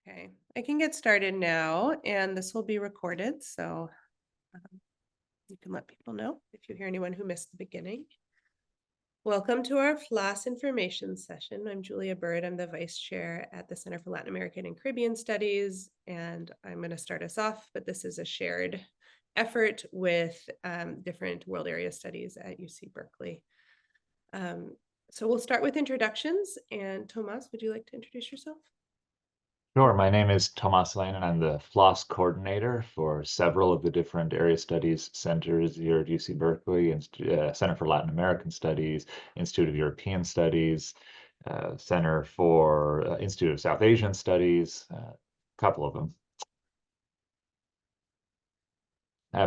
Okay, I can get started now, and this will be recorded, so you can let people know if you hear anyone who missed the beginning. Welcome to our FLAS information session. I'm Julia Bird. I'm the Vice Chair at the Center for Latin American and Caribbean Studies, and I'm going to start us off, but this is a shared effort with different world area studies at UC Berkeley. So we'll start with introductions, and Tomás, would you like to introduce yourself? Sure. My name is Tomás Lane, and I'm the FLAS coordinator for several of the different area studies centers here at UC Berkeley, and Center for Latin American Studies, Institute of European Studies, Center for Institute of South Asian Studies, a couple of them.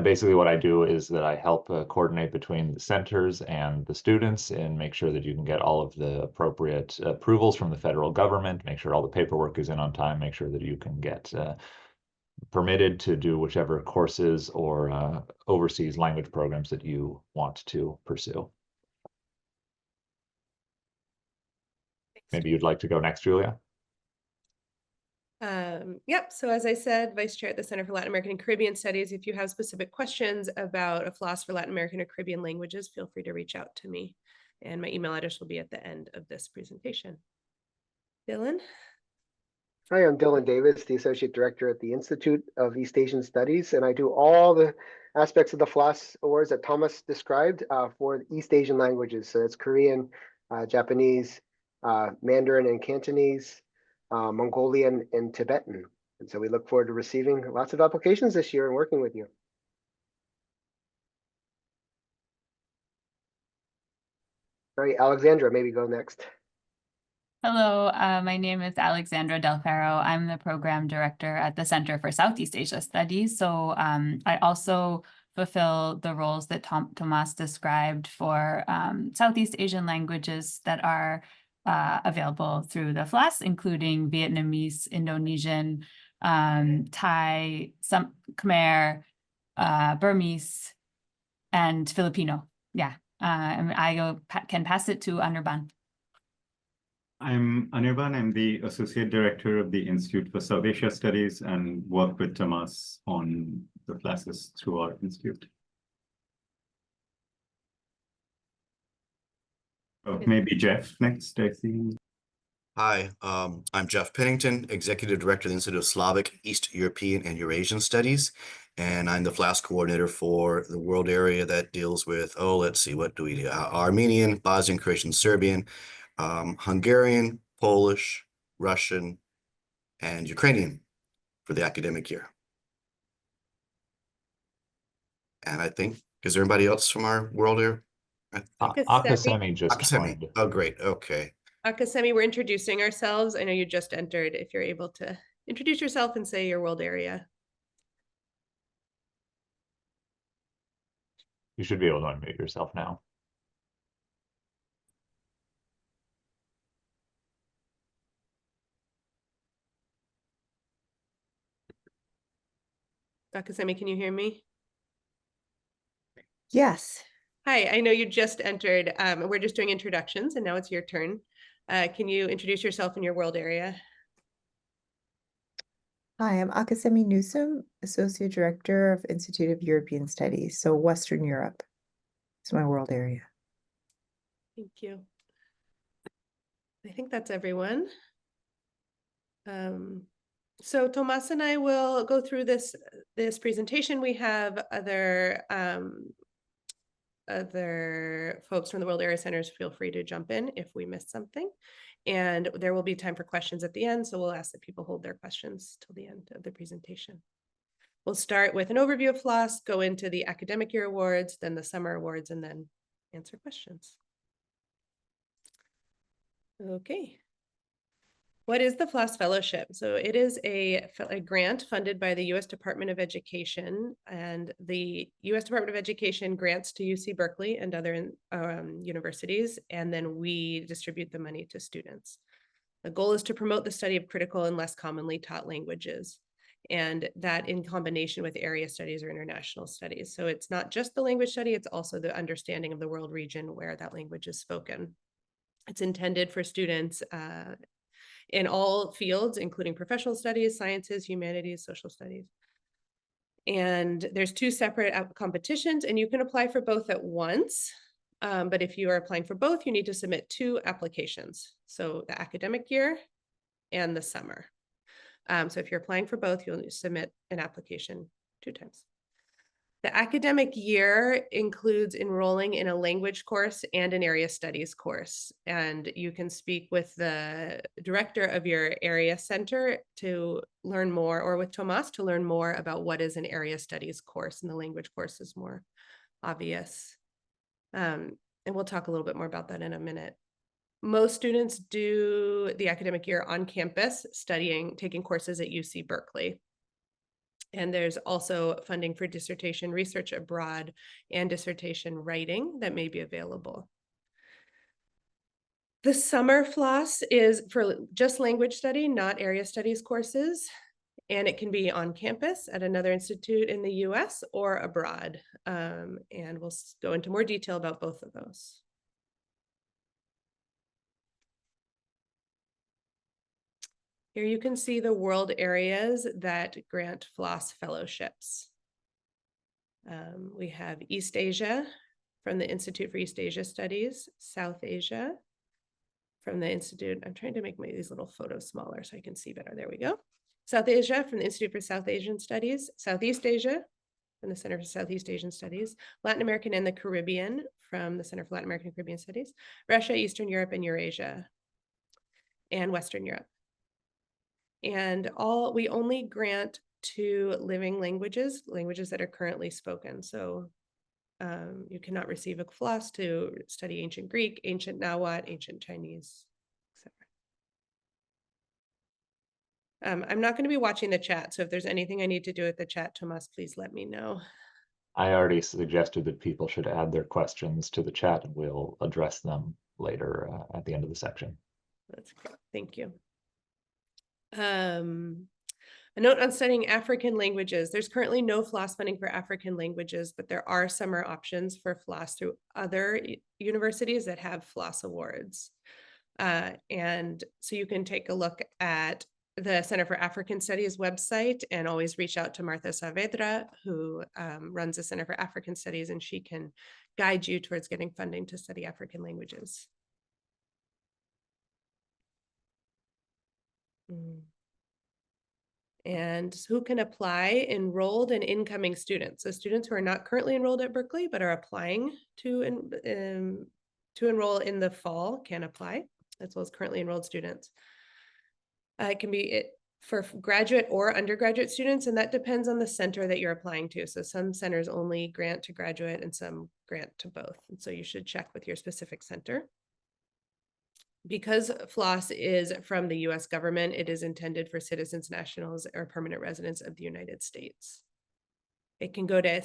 Basically, what I do is that I help coordinate between the centers and the students and make sure that you can get all of the appropriate approvals from the federal government, make sure all the paperwork is in on time, make sure that you can get permitted to do whichever courses or overseas language programs that you want to pursue. Maybe you'd like to go next, Julia? Yep. So as I said, Vice Chair at the Center for Latin American and Caribbean Studies. If you have specific questions about a FLAS for Latin American or Caribbean languages, feel free to reach out to me. And my email address will be at the end of this presentation. Dylan? Hi, I'm Dylan Davis, the Associate Director at the Institute of East Asian Studies, and I do all the aspects of the FLAS awards that Thomas described for East Asian languages. So it's Korean, Japanese, Mandarin and Cantonese, Mongolian and Tibetan. And so we look forward to receiving lots of applications this year and working with you. All right, Alexandra, maybe go next. Hello, my name is Alexandra Del Ferro. I'm the program director at the Center for Southeast Asia Studies. So I also fulfill the roles that Tomás described for Southeast Asian languages that are available through the FLAS, including Vietnamese, Indonesian, Thai, some Khmer, Burmese, and Filipino. Yeah, and I can pass it to Anirban. I'm Anirban. I'm the Associate Director of the Institute for South Asia Studies and work with Tomás on the classes through our institute. Maybe Jeff next, I see. Hi, I'm Jeff Pennington, Executive Director of the Institute of Slavic, East European, and Eurasian Studies, and I'm the FLAS coordinator for the world area that deals with, let's see, what do we do? Armenian, Bosnian, Croatian, Serbian, Hungarian, Polish, Russian, and Ukrainian for the academic year. And I think, is there anybody else from our world area? Akasemi just joined. Oh, great. Okay. Akasemi, we're introducing ourselves. I know you just entered. If you're able to introduce yourself and say your world area. You should be able to unmute yourself now. Akasemi, can you hear me? Yes. Hi, I know you just entered. We're just doing introductions, and now it's your turn. Can you introduce yourself in your world area? Hi, I'm Akasemi Newsom, Associate Director of Institute of European Studies. So Western Europe is my world area. Thank you. I think that's everyone. So Tomás and I will go through this presentation. We have other folks from the World Area Centers. Feel free to jump in if we missed something. And there will be time for questions at the end, so we'll ask that people hold their questions till the end of the presentation. We'll start with an overview of FLAS, go into the academic year awards, then the summer awards, and then answer questions. Okay. What is the FLAS Fellowship? So it is a grant funded by the U.S. Department of Education, and the U.S. Department of Education grants to UC Berkeley and other universities, and then we distribute the money to students. The goal is to promote the study of critical and less commonly taught languages, and that in combination with area studies or international studies. So it's not just the language study, it's also the understanding of the world region where that language is spoken. It's intended for students in all fields, including professional studies, sciences, humanities, social studies. And there's 2 separate competitions, and you can apply for both at once. But if you are applying for both, you need to submit 2 applications. So the academic year and the summer. So if you're applying for both, you'll submit an application 2 times. The academic year includes enrolling in a language course and an area studies course. And you can speak with the director of your area center to learn more, or with Tomás to learn more about what is an area studies course, and the language course is more obvious. And we'll talk a little bit more about that in a minute. Most students do the academic year on campus, taking courses at UC Berkeley. And there's also funding for dissertation research abroad and dissertation writing that may be available. The summer FLAS is for just language study, not area studies courses. And it can be on campus at another institute in the US or abroad. And we'll go into more detail about both of those. Here you can see the world areas that grant FLAS fellowships. We have East Asia from the Institute for East Asia Studies, South Asia from the Institute. I'm trying to make these little photos smaller so I can see better. There we go. South Asia from the Institute for South Asian Studies, Southeast Asia from the Center for Southeast Asian Studies, Latin American and the Caribbean from the Center for Latin American and Caribbean Studies, Russia, Eastern Europe, and Eurasia, and Western Europe. And we only grant to living languages that are currently spoken. So you cannot receive a FLAS to study ancient Greek, ancient Nahuatl, ancient Chinese, etc. I'm not going to be watching the chat, so if there's anything I need to do with the chat, Tomás, please let me know. I already suggested that people should add their questions to the chat, and we'll address them later at the end of the section. That's great. Thank you. A note on studying African languages. There's currently no FLAS funding for African languages, but there are summer options for FLAS through other universities that have FLAS awards. And so you can take a look at the Center for African Studies website and always reach out to Martha Saavedra, who runs the Center for African Studies, and she can guide you towards getting funding to study African languages. And who can apply? Enrolled and incoming students. So students who are not currently enrolled at Berkeley, but are applying to enroll in the fall can apply, as well as currently enrolled students. It can be for graduate or undergraduate students, and that depends on the center that you're applying to. So some centers only grant to graduate and some grant to both. And so you should check with your specific center. Because FLAS is from the US government, it is intended for citizens, nationals, or permanent residents of the United States. It can go to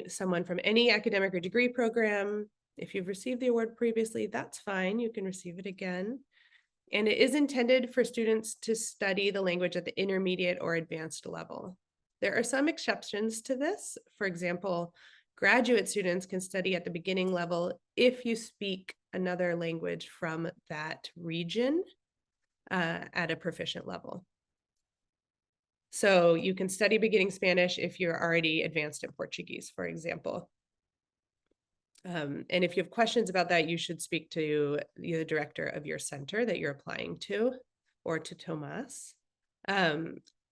someone from any academic or degree program. If you've received the award previously, that's fine. You can receive it again. And it is intended for students to study the language at the intermediate or advanced level. There are some exceptions to this. For example, graduate students can study at the beginning level if you speak another language from that region at a proficient level. So you can study beginning Spanish if you're already advanced in Portuguese, for example. And if you have questions about that, you should speak to the director of your center that you're applying to, or to Tomás.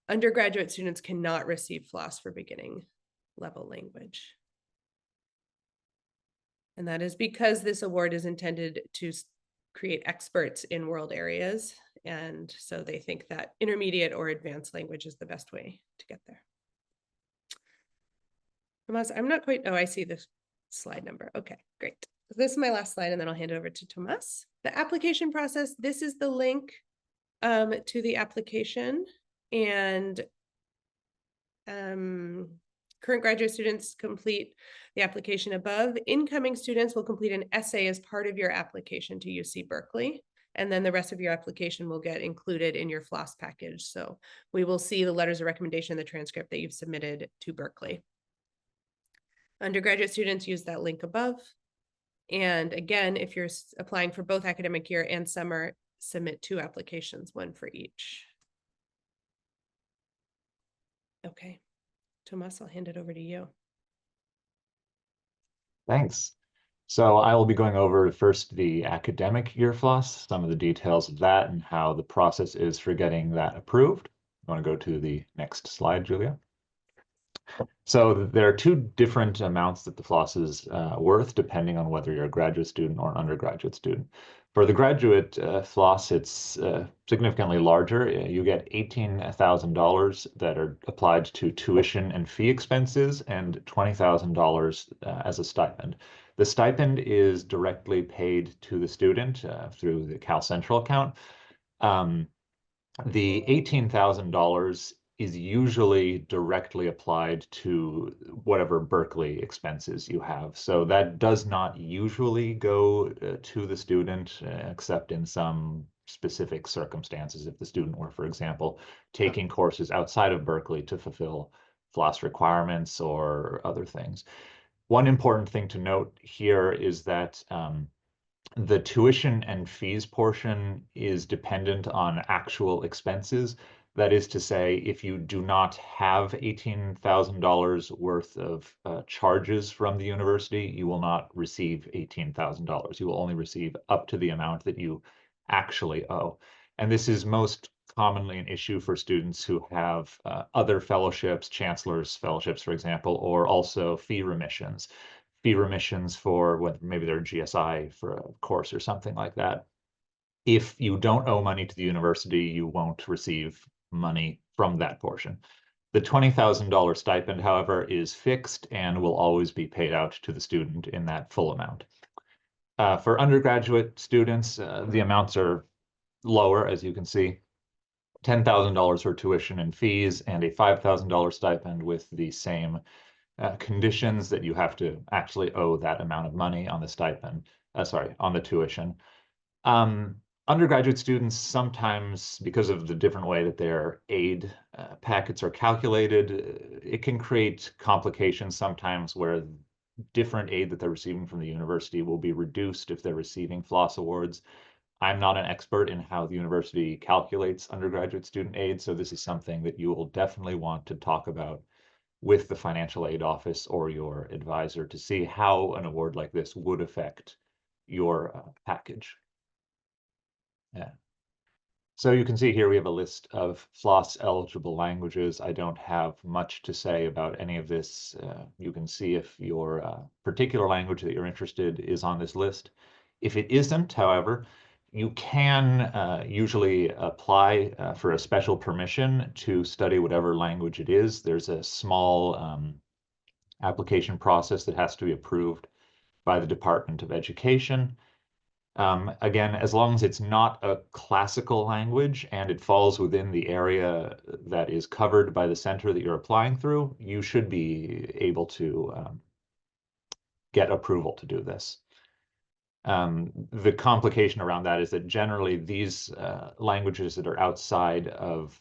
Undergraduate students cannot receive FLAS for beginning level language. And that is because this award is intended to create experts in world areas. And so they think that intermediate or advanced language is the best way to get there. Tomás, I'm not quite, oh, I see this slide number. Okay, great. This is my last slide, and then I'll hand it over to Tomás. The application process, this is the link to the application. And current graduate students complete the application above. Incoming students will complete an essay as part of your application to UC Berkeley. And then the rest of your application will get included in your FLAS package. So we will see the letters of recommendation, the transcript that you've submitted to Berkeley. Undergraduate students use that link above. And again, if you're applying for both academic year and summer, submit 2 applications, 1 for each. Okay, Tomás, I'll hand it over to you. Thanks. So I will be going over first the academic year FLAS, some of the details of that and how the process is for getting that approved. I want to go to the next slide, Julia. So there are 2 different amounts that the FLAS is worth, depending on whether you're a graduate student or an undergraduate student. For the graduate FLAS, it's significantly larger. You get $18,000 that are applied to tuition and fee expenses and $20,000 as a stipend. The stipend is directly paid to the student through the Cal Central account. The $18,000 is usually directly applied to whatever Berkeley expenses you have. So that does not usually go to the student, except in some specific circumstances. If the student were, for example, taking courses outside of Berkeley to fulfill FLAS requirements or other things. One important thing to note here is that the tuition and fees portion is dependent on actual expenses. That is to say, if you do not have $18,000 worth of charges from the university, you will not receive $18,000. You will only receive up to the amount that you actually owe. And this is most commonly an issue for students who have other fellowships, chancellor's fellowships, for example, or also fee remissions for what maybe they're GSI for a course or something like that. If you don't owe money to the university, you won't receive money from that portion. The $20,000 stipend, however, is fixed and will always be paid out to the student in that full amount. For undergraduate students, the amounts are lower, as you can see. $10,000 for tuition and fees and a $5,000 stipend with the same conditions that you have to actually owe that amount of money on the stipend, on the tuition. Undergraduate students sometimes, because of the different way that their aid packets are calculated, it can create complications sometimes where different aid that they're receiving from the university will be reduced if they're receiving FLAS awards. I'm not an expert in how the university calculates undergraduate student aid, so this is something that you will definitely want to talk about with the financial aid office or your advisor to see how an award like this would affect your package. Yeah. So you can see here we have a list of FLAS eligible languages. I don't have much to say about any of this. You can see if your particular language that you're interested is on this list. If it isn't, however, you can usually apply for a special permission to study whatever language it is. There's a small application process that has to be approved by the Department of Education. Again, as long as it's not a classical language and it falls within the area that is covered by the center that you're applying through, you should be able to get approval to do this. The complication around that is that generally these languages that are outside of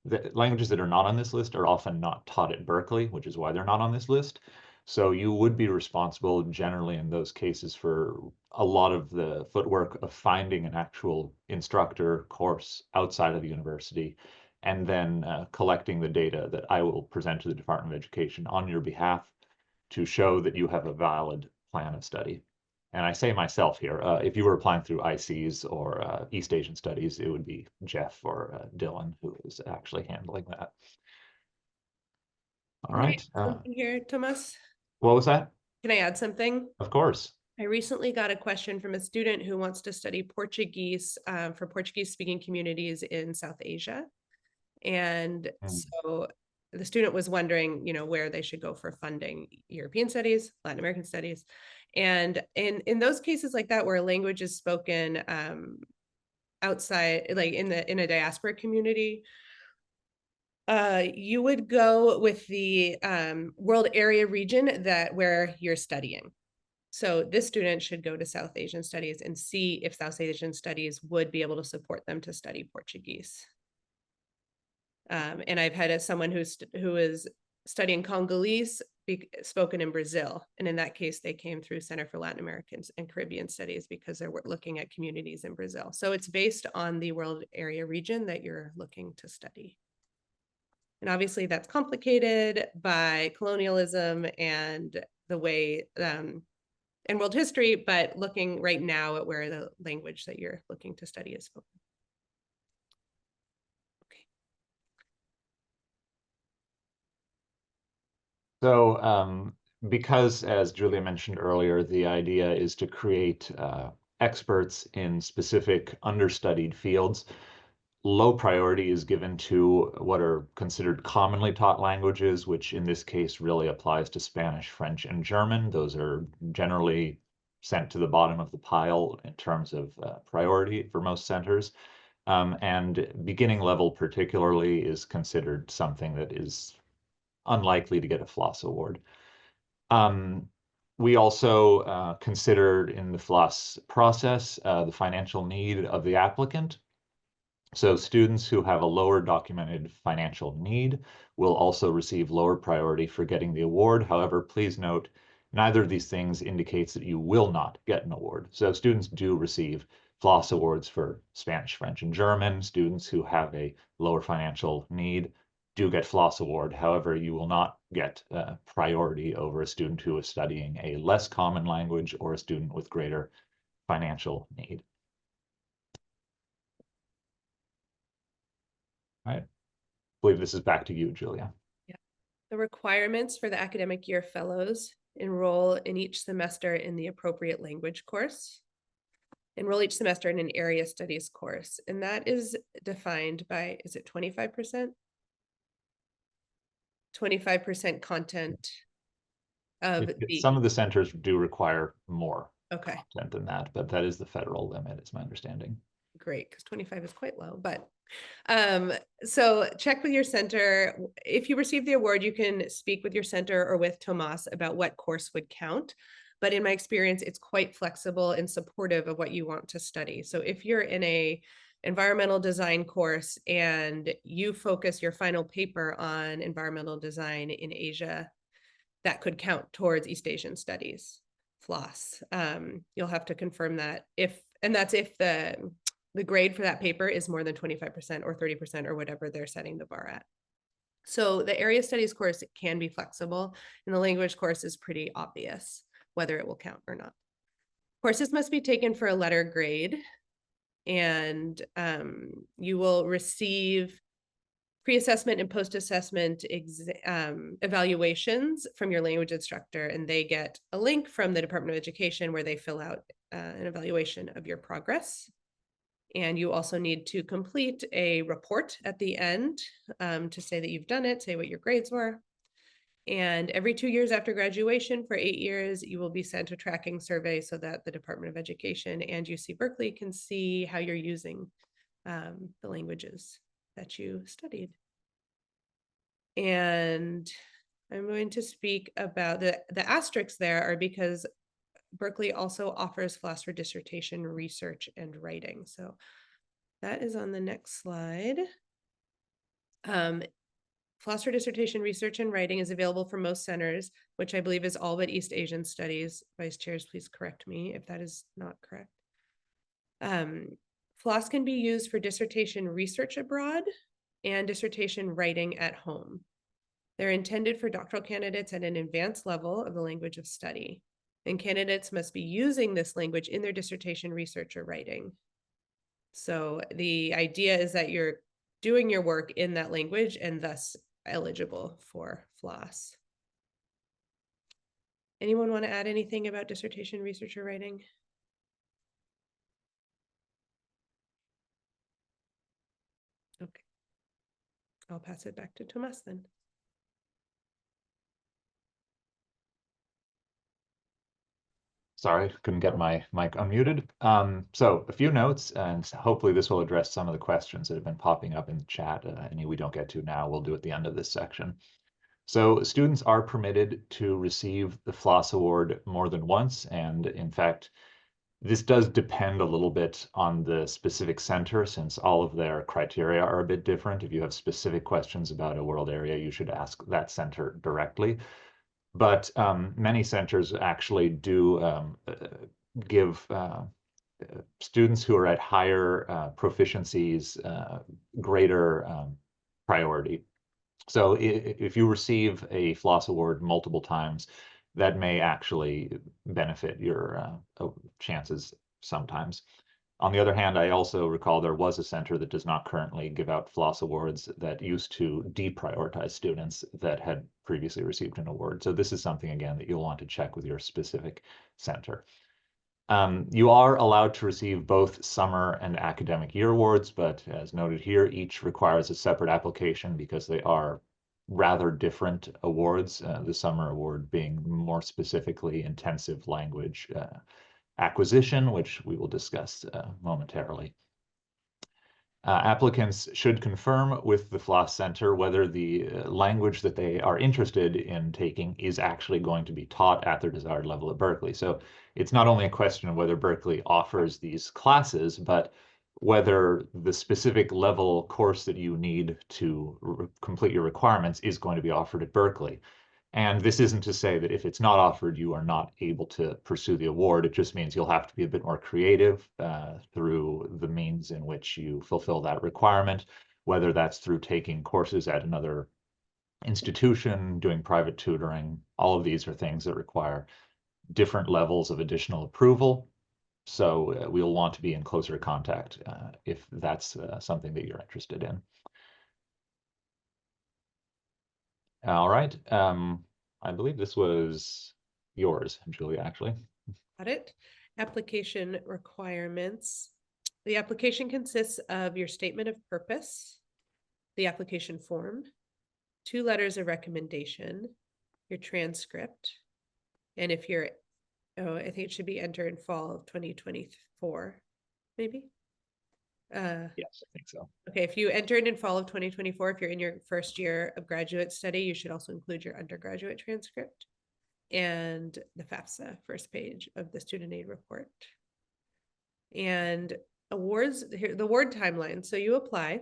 the languages that are not on this list are often not taught at Berkeley, which is why they're not on this list. So you would be responsible generally in those cases for a lot of the footwork of finding an actual instructor course outside of the university and then collecting the data that I will present to the Department of Education on your behalf to show that you have a valid plan of study. And I say myself here, if you were applying through ICs or East Asian Studies, it would be Jeff or Dylan who is actually handling that. All right. Something here, Tomás. What was that? Can I add something? Of course. I recently got a question from a student who wants to study Portuguese for Portuguese-speaking communities in South Asia. And so the student was wondering, where they should go for funding European studies, Latin American studies. And in those cases like that, where a language is spoken outside, like in a diaspora community, you would go with the world area region where you're studying. So this student should go to South Asian Studies and see if South Asian Studies would be able to support them to study Portuguese. And I've had someone who is studying Congolese spoken in Brazil. And in that case, they came through Center for Latin Americans and Caribbean Studies because they're looking at communities in Brazil. So it's based on the world area region that you're looking to study. And obviously that's complicated by colonialism and the way, and world history, but looking right now at where the language that you're looking to study is spoken. So because, as Julia mentioned earlier, the idea is to create experts in specific understudied fields, low priority is given to what are considered commonly taught languages, which in this case really applies to Spanish, French, and German. Those are generally sent to the bottom of the pile in terms of priority for most centers. And beginning level particularly is considered something that is unlikely to get a FLAS award. We also considered in the FLAS process the financial need of the applicant. So students who have a lower documented financial need will also receive lower priority for getting the award. However, please note, neither of these things indicates that you will not get an award. So students do receive FLAS awards for Spanish, French, and German. Students who have a lower financial need do get FLAS award. However, you will not get priority over a student who is studying a less common language or a student with greater financial need. All right. I believe this is back to you, Julia. Yeah. The requirements for the academic year fellows: enroll in each semester in the appropriate language course, enroll each semester in an area studies course. And that is defined by, is it 25%? 25% content of the, Some of the centers do require more okay, content than that, but that is the federal limit, is my understanding. great, because 25 is quite low, but so check with your center. If you receive the award, you can speak with your center or with Tomás about what course would count. But in my experience, it's quite flexible and supportive of what you want to study. So if you're in a environmental design course and you focus your final paper on environmental design in Asia, that could count towards East Asian studies, FLAS. You'll have to confirm that that's if the grade for that paper is more than 25% or 30% or whatever they're setting the bar at. So the area studies course can be flexible, and the language course is pretty obvious whether it will count or not. Courses must be taken for a letter grade, and you will receive pre-assessment and post-assessment evaluations from your language instructor, and they get a link from the Department of Education where they fill out an evaluation of your progress. And you also need to complete a report at the end to say that you've done it, say what your grades were. And every 2 years after graduation for 8 years, you will be sent a tracking survey so that the Department of Education and UC Berkeley can see how you're using the languages that you studied. And I'm going to speak about the asterisks there are because Berkeley also offers FLAS for dissertation research and writing. So that is on the next slide. FLAS for dissertation research and writing is available for most centers, which I believe is all but East Asian studies. Vice chairs, please correct me if that is not correct. FLAS can be used for dissertation research abroad and dissertation writing at home. They're intended for doctoral candidates at an advanced level of the language of study, and candidates must be using this language in their dissertation research or writing. So the idea is that you're doing your work in that language and thus eligible for FLAS. Anyone want to add anything about dissertation research or writing? Okay. I'll pass it back to Tomás then. Sorry, couldn't get my mic unmuted. So a few notes, and hopefully this will address some of the questions that have been popping up in the chat. Any we don't get to now, we'll do at the end of this section. So students are permitted to receive the FLAS award more than once, and in fact, This does depend a little bit on the specific center, since all of their criteria are a bit different. If you have specific questions about a world area, you should ask that center directly. But many centers actually do give students who are at higher proficiencies greater priority. So if you receive a FLAS award multiple times, that may actually benefit your chances sometimes. On the other hand, I also recall there was a center that does not currently give out FLAS awards that used to deprioritize students that had previously received an award. So this is something, again, that you'll want to check with your specific center. You are allowed to receive both summer and academic year awards, but as noted here, each requires a separate application because they are rather different awards. The summer award being more specifically intensive language acquisition, which we will discuss momentarily. Applicants should confirm with the FLAS Center whether the language that they are interested in taking is actually going to be taught at their desired level at Berkeley. So it's not only a question of whether Berkeley offers these classes, but whether the specific level course that you need to complete your requirements is going to be offered at Berkeley. And this isn't to say that if it's not offered, you are not able to pursue the award. It just means you'll have to be a bit more creative through the means in which you fulfill that requirement, whether that's through taking courses at another institution, doing private tutoring. All of these are things that require different levels of additional approval. So we'll want to be in closer contact if that's something that you're interested in. All right. I believe this was yours, Julia, actually. Got it. Application requirements. The application consists of your statement of purpose, the application form, 2 letters of recommendation, your transcript, and if you're, I think it should be entered in fall of 2024, maybe? Yes, I think so. Okay, if you entered in fall of 2024, if you're in your first year of graduate study, you should also include your undergraduate transcript and the FAFSA first page of the student aid report. And awards, here, the award timeline. So you apply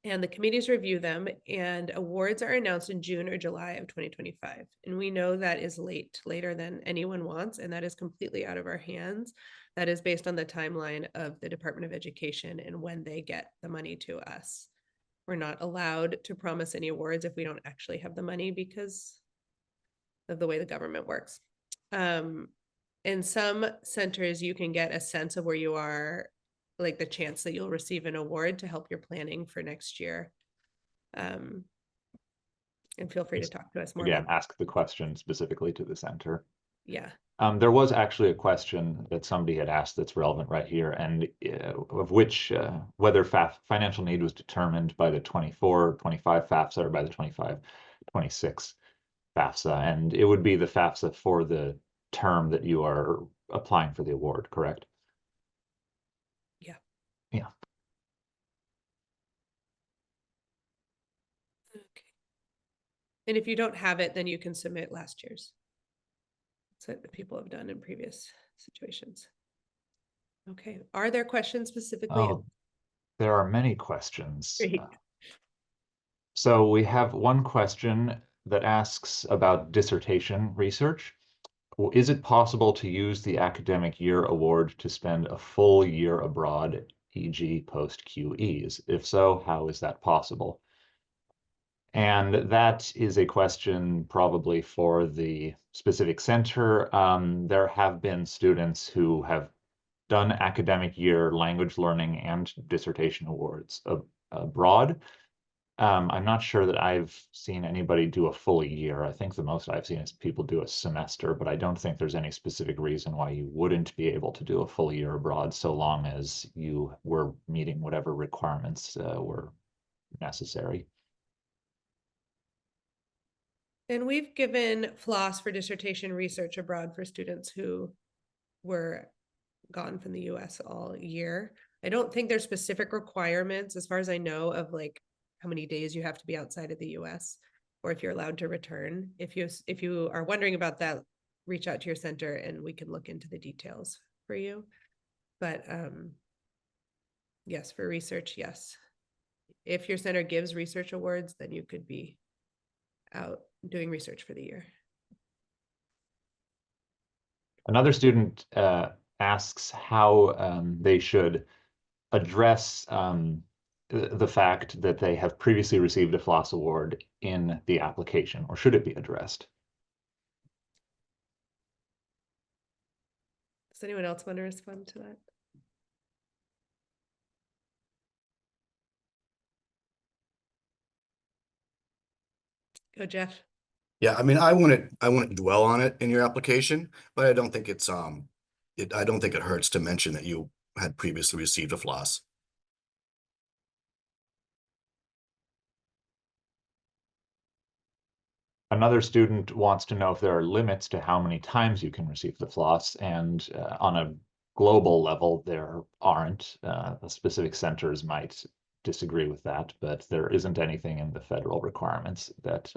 and the committees review them, and awards are announced in June or July of 2025. And we know that is later than anyone wants, and that is completely out of our hands. That is based on the timeline of the Department of Education and when they get the money to us. We're not allowed to promise any awards if we don't actually have the money because of the way the government works. In some centers, you can get a sense of where you are, like the chance that you'll receive an award to help your planning for next year. And feel free to talk to us more. Again, ask the question specifically to the center. Yeah. There was actually a question that somebody had asked that's relevant right here, and of which whether financial need was determined by the 24-25 FAFSA or by the 25-26 FAFSA, and it would be the FAFSA for the term that you are applying for the award, correct? Yeah. Yeah. Okay. And if you don't have it, then you can submit last year's. That's what people have done in previous situations. Okay. Are there questions specifically? Oh, there are many questions. Great. So we have one question that asks about dissertation research. Is it possible to use the academic year award to spend a full year abroad, e.g. post-QEs? If so, how is that possible? And that is a question probably for the specific center. There have been students who have done academic year language learning and dissertation awards abroad. I'm not sure that I've seen anybody do a full year. I think the most I've seen is people do a semester, but I don't think there's any specific reason why you wouldn't be able to do a full year abroad so long as you were meeting whatever requirements were necessary. And we've given FLAS for dissertation research abroad for students who were gone from the US all year. I don't think there's specific requirements, as far as I know, of like how many days you have to be outside of the US or if you're allowed to return. If you are wondering about that, reach out to your center and we can look into the details for you. But yes, for research, yes. If your center gives research awards, then you could be out doing research for the year. Another student asks how they should address the fact that they have previously received a FLAS award in the application, or should it be addressed? Does anyone else want to respond to that? Go, Jeff. Yeah, I mean, I wouldn't dwell on it in your application, but I don't think it's, I don't think it hurts to mention that you had previously received a FLAS. Another student wants to know if there are limits to how many times you can receive the FLAS, and on a global level, there aren't. The specific centers might disagree with that, but there isn't anything in the federal requirements that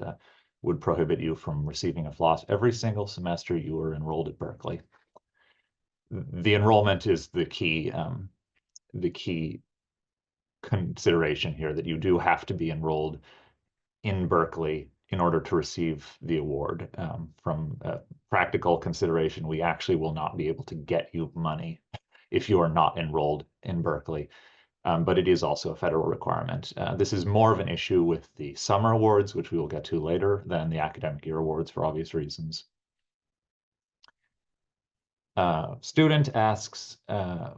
would prohibit you from receiving a FLAS every single semester you are enrolled at Berkeley. The enrollment is the key consideration here, that you do have to be enrolled in Berkeley in order to receive the award. From a practical consideration, we actually will not be able to get you money if you are not enrolled in Berkeley. But it is also a federal requirement. This is more of an issue with the summer awards, which we will get to later, than the academic year awards for obvious reasons. Student asks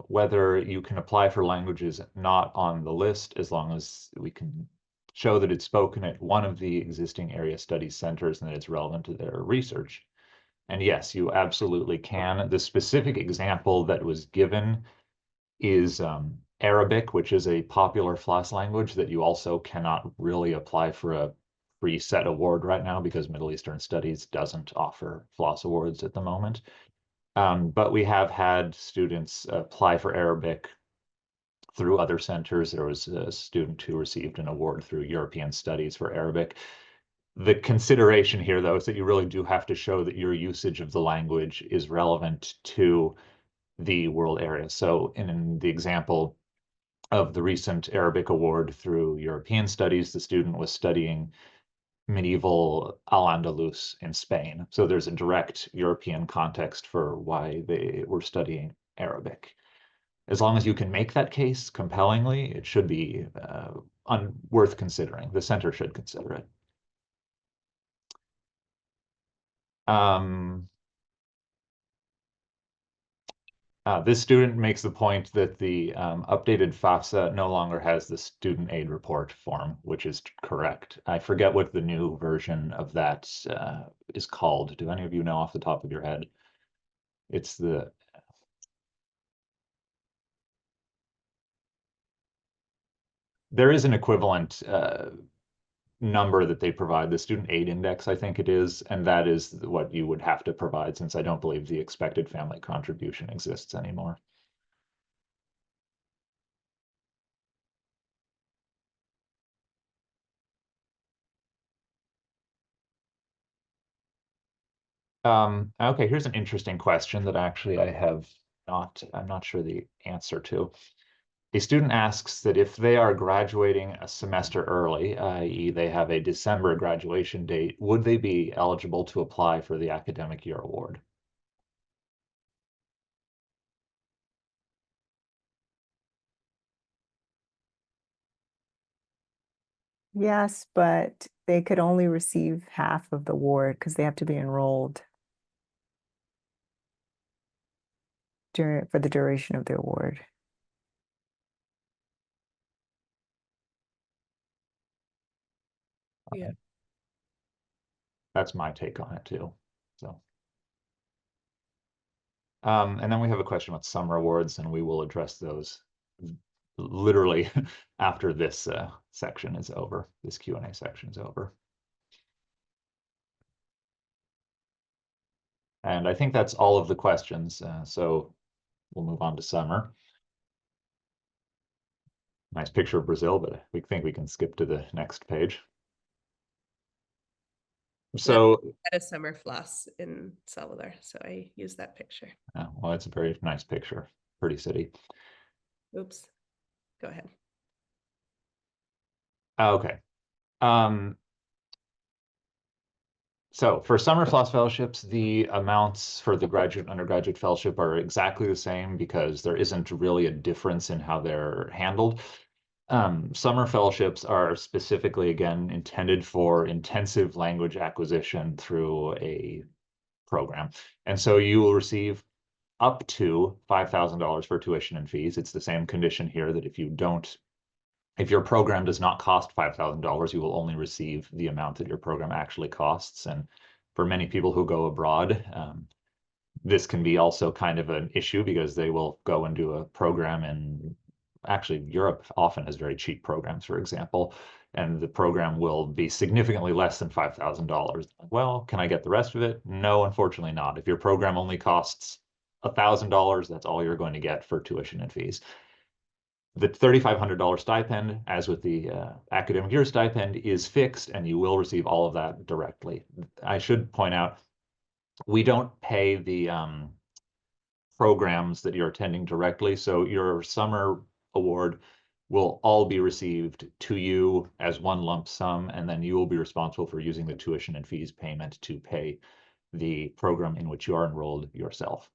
whether you can apply for languages not on the list as long as we can show that it's spoken at one of the existing area studies centers and that it's relevant to their research. And yes, you absolutely can. The specific example that was given is Arabic, which is a popular FLAS language that you also cannot really apply for a preset award right now because Middle Eastern Studies doesn't offer FLAS awards at the moment. But we have had students apply for Arabic through other centers. There was a student who received an award through European Studies for Arabic. The consideration here, though, is that you really do have to show that your usage of the language is relevant to the world area. So in the example of the recent Arabic award through European Studies, the student was studying medieval Al-Andalus in Spain. So there's a direct European context for why they were studying Arabic. As long as you can make that case compellingly, it should be worth considering. The center should consider it. This student makes the point that the updated FAFSA no longer has the student aid report form, which is correct. I forget what the new version of that is called. Do any of you know off the top of your head? It's the... There is an equivalent number that they provide, the student aid index, I think it is, and that is what you would have to provide, since I don't believe the expected family contribution exists anymore. Okay, here's an interesting question that actually I'm not sure the answer to. A student asks that if they are graduating a semester early, i.e. they have a December graduation date, would they be eligible to apply for the academic year award? Yes, but they could only receive half of the award because they have to be enrolled for the duration of the award. Yeah. That's my take on it too. So, and then we have a question about summer awards, and we will address those literally after this section is over. This Q&A section is over. And I think that's all of the questions. So we'll move on to summer. Nice picture of Brazil, but we think we can skip to the next page. So, At a summer FLAS in Salvador, so I use that picture. well, it's a very nice picture. Pretty city. Oops, go ahead. Okay. So for summer FLAS fellowships, the amounts for the graduate and undergraduate fellowship are exactly the same because there isn't really a difference in how they're handled. Summer fellowships are specifically, again, intended for intensive language acquisition through a program. And so you will receive up to $5,000 for tuition and fees. It's the same condition here that if your program does not cost $5,000, you will only receive the amount that your program actually costs. And for many people who go abroad, this can be also kind of an issue because they will go and do a program in, actually, Europe often has very cheap programs, for example, and the program will be significantly less than $5,000. Well, can I get the rest of it? No, unfortunately not. If your program only costs $1,000, that's all you're going to get for tuition and fees. The $3,500 stipend, as with the academic year stipend, is fixed, and you will receive all of that directly. I should point out, we don't pay the programs that you're attending directly, so your summer award will all be received to you as one lump sum, and then you will be responsible for using the tuition and fees payment to pay the program in which you are enrolled yourself.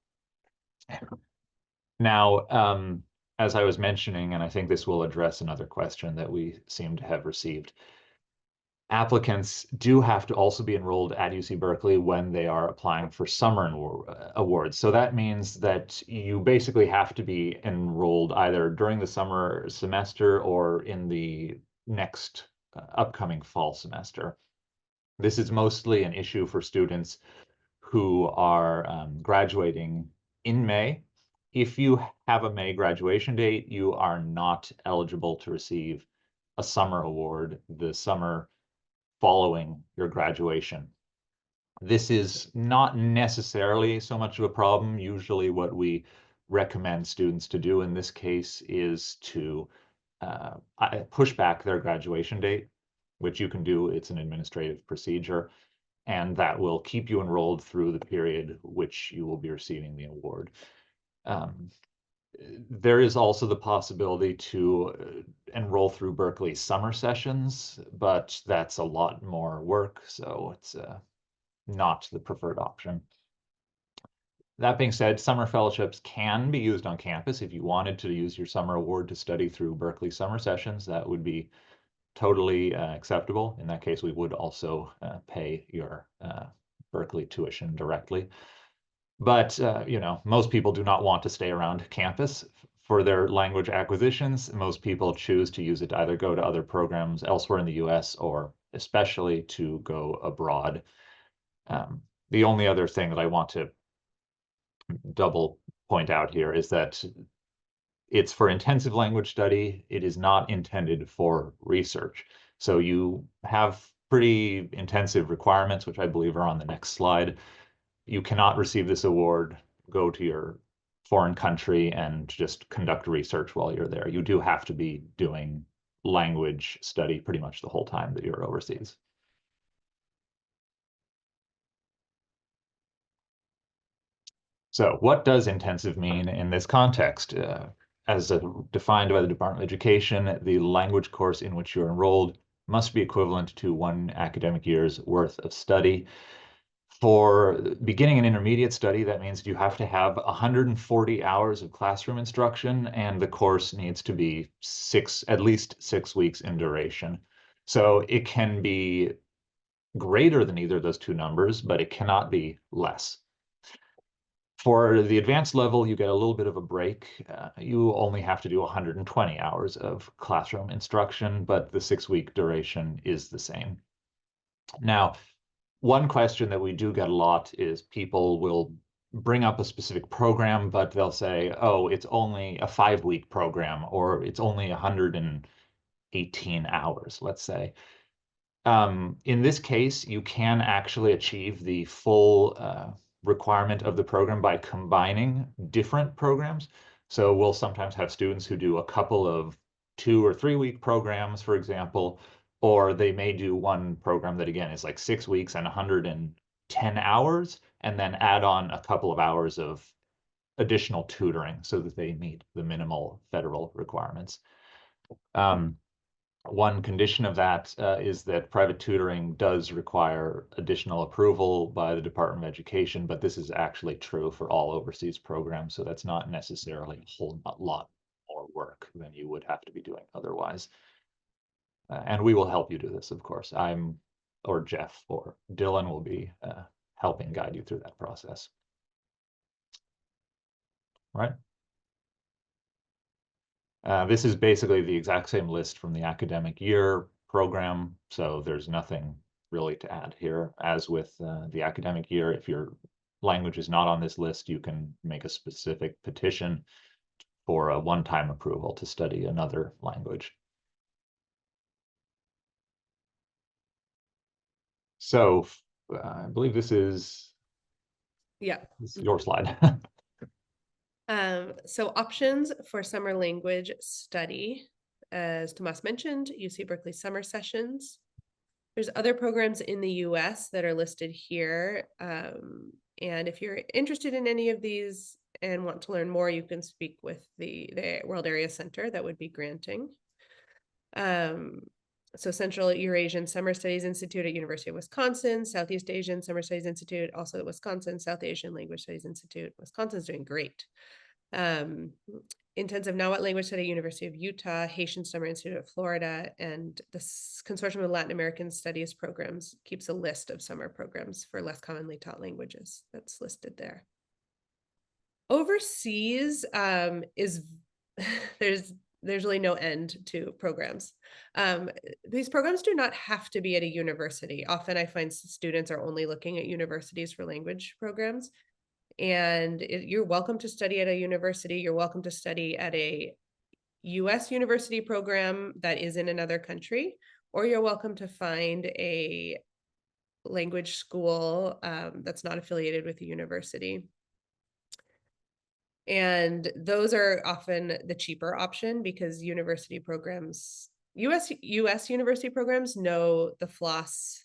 Now, as I was mentioning, and I think this will address another question that we seem to have received, applicants do have to also be enrolled at UC Berkeley when they are applying for summer awards. So that means that you basically have to be enrolled either during the summer semester or in the next upcoming fall semester. This is mostly an issue for students who are graduating in May. If you have a May graduation date, you are not eligible to receive a summer award the summer following your graduation. This is not necessarily so much of a problem. Usually what we recommend students to do in this case is to push back their graduation date, which you can do. It's an administrative procedure, and that will keep you enrolled through the period which you will be receiving the award. There is also the possibility to enroll through Berkeley summer sessions, but that's a lot more work, so it's not the preferred option. That being said, summer fellowships can be used on campus. If you wanted to use your summer award to study through Berkeley summer sessions, that would be totally acceptable. In that case, we would also pay your Berkeley tuition directly. But you know, most people do not want to stay around campus for their language acquisitions. Most people choose to use it to either go to other programs elsewhere in the US or especially to go abroad. The only other thing that I want to double point out here is that it's for intensive language study. It is not intended for research. So you have pretty intensive requirements, which I believe are on the next slide. You cannot receive this award, go to your foreign country and just conduct research while you're there. You do have to be doing language study pretty much the whole time that you're overseas. So what does intensive mean in this context? As defined by the Department of Education, the language course in which you're enrolled must be equivalent to 1 academic year's worth of study. For beginning and intermediate study, that means you have to have 140 hours of classroom instruction, and the course needs to be at least 6 weeks in duration. So it can be greater than either of those two numbers, but it cannot be less. For the advanced level, you get a little bit of a break. You only have to do 120 hours of classroom instruction, but the 6-week duration is the same. Now, one question that we do get a lot is people will bring up a specific program, but they'll say, oh, it's only a 5-week program, or it's only 118 hours, let's say. In this case, you can actually achieve the full requirement of the program by combining different programs. So we'll sometimes have students who do a couple of 2- or 3-week programs, for example, or they may do one program that again is like 6 weeks and 110 hours, and then add on a couple of hours of additional tutoring so that they meet the minimal federal requirements. One condition of that is that private tutoring does require additional approval by the Department of Education, but this is actually true for all overseas programs, so that's not necessarily a whole lot more work than you would have to be doing otherwise. And we will help you do this, of course. Or Jeff or Dylan will be helping guide you through that process. Right? This is basically the exact same list from the academic year program, so there's nothing really to add here. As with the academic year, if your language is not on this list, you can make a specific petition for a one-time approval to study another language. So I believe this is your slide. So options for summer language study, as Tomás mentioned, UC Berkeley summer sessions. There's other programs in the US that are listed here. And if you're interested in any of these and want to learn more, you can speak with the World Area Center that would be granting. So Central Eurasian Summer Studies Institute at University of Wisconsin, Southeast Asian Summer Studies Institute, also at Wisconsin, South Asian Language Studies Institute. Wisconsin's doing great. Intensive Nahuatl Language Study, University of Utah, Haitian Summer Institute of Florida, and the Consortium of Latin American Studies Programs keeps a list of summer programs for less commonly taught languages that's listed there. Overseas there's really no end to programs. These programs do not have to be at a university. Often I find students are only looking at universities for language programs. And you're welcome to study at a university. You're welcome to study at a US university program that is in another country, or you're welcome to find a language school that's not affiliated with a university. And those are often the cheaper option because university programs, US university programs know the FLAS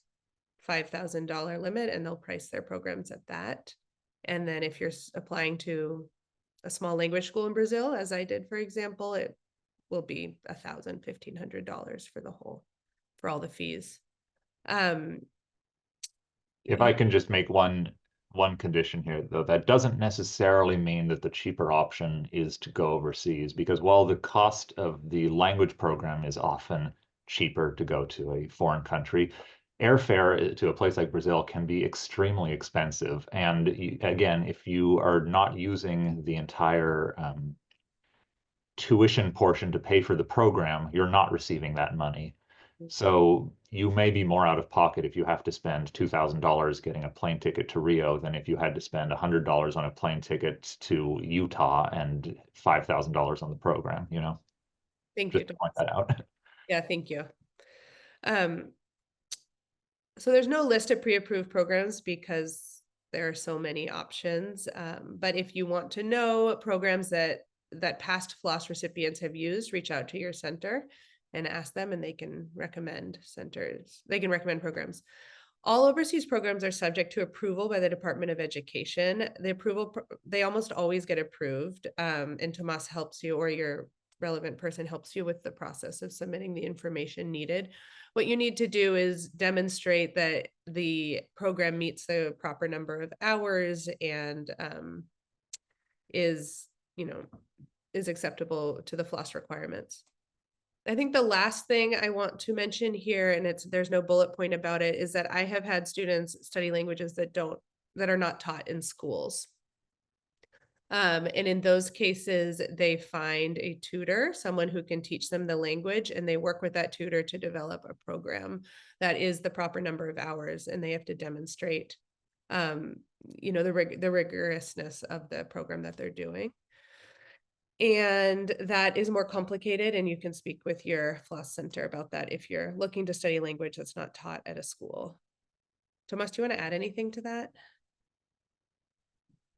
$5,000 limit, and they'll price their programs at that. And then if you're applying to a small language school in Brazil, as I did, for example, it will be $1,000, $1,500 for all the fees. If I can just make one condition here, though, that doesn't necessarily mean that the cheaper option is to go overseas, because while the cost of the language program is often cheaper to go to a foreign country, airfare to a place like Brazil can be extremely expensive. And again, if you are not using the entire tuition portion to pay for the program, you're not receiving that money. So you may be more out of pocket if you have to spend $2,000 getting a plane ticket to Rio than if you had to spend $100 on a plane ticket to Utah and $5,000 on the program, you know? Thank Just you. to point that out. Yeah, thank you. So there's no list of pre-approved programs because there are so many options. But if you want to know programs that past FLAS recipients have used, reach out to your center and ask them, and they can recommend programs. All overseas programs are subject to approval by the Department of Education. They almost always get approved, and Tomás helps you, or your relevant person helps you with the process of submitting the information needed. What you need to do is demonstrate that the program meets the proper number of hours and is acceptable to the FLAS requirements. I think the last thing I want to mention here, and there's no bullet point about it, is that I have had students study languages that are not taught in schools. And in those cases, they find a tutor, someone who can teach them the language, and they work with that tutor to develop a program that is the proper number of hours, and they have to demonstrate, the rigorousness of the program that they're doing. And that is more complicated, and you can speak with your FLAS center about that if you're looking to study language that's not taught at a school. Tomás, do you want to add anything to that?